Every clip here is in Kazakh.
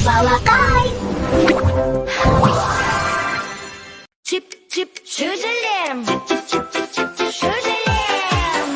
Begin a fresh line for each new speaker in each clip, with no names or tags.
Балақай. Чип-чип шөжелерім, чип-чип-чип-чип шөжелерім.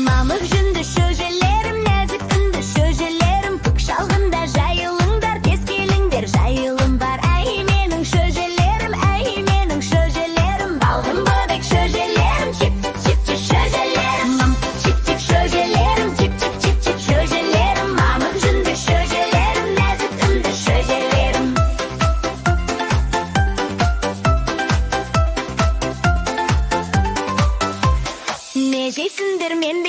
Мамық жүнді шөжелерім, нәзік үнді шөжелерім. Көк шалғында жайылыңдар, тез келіңдер, жайылым бар. Әй менің шөжелерім, әй менің шөжелерім. Балғын бөбек шөжелерім, чип-чип-чип шөжелерім. Чип-чип шөжелерім, чип-чип-чип шөжелерім. Мамық жүнді шөжелерім, нәзік үнді шөжелерім. Не жейсіңдер мен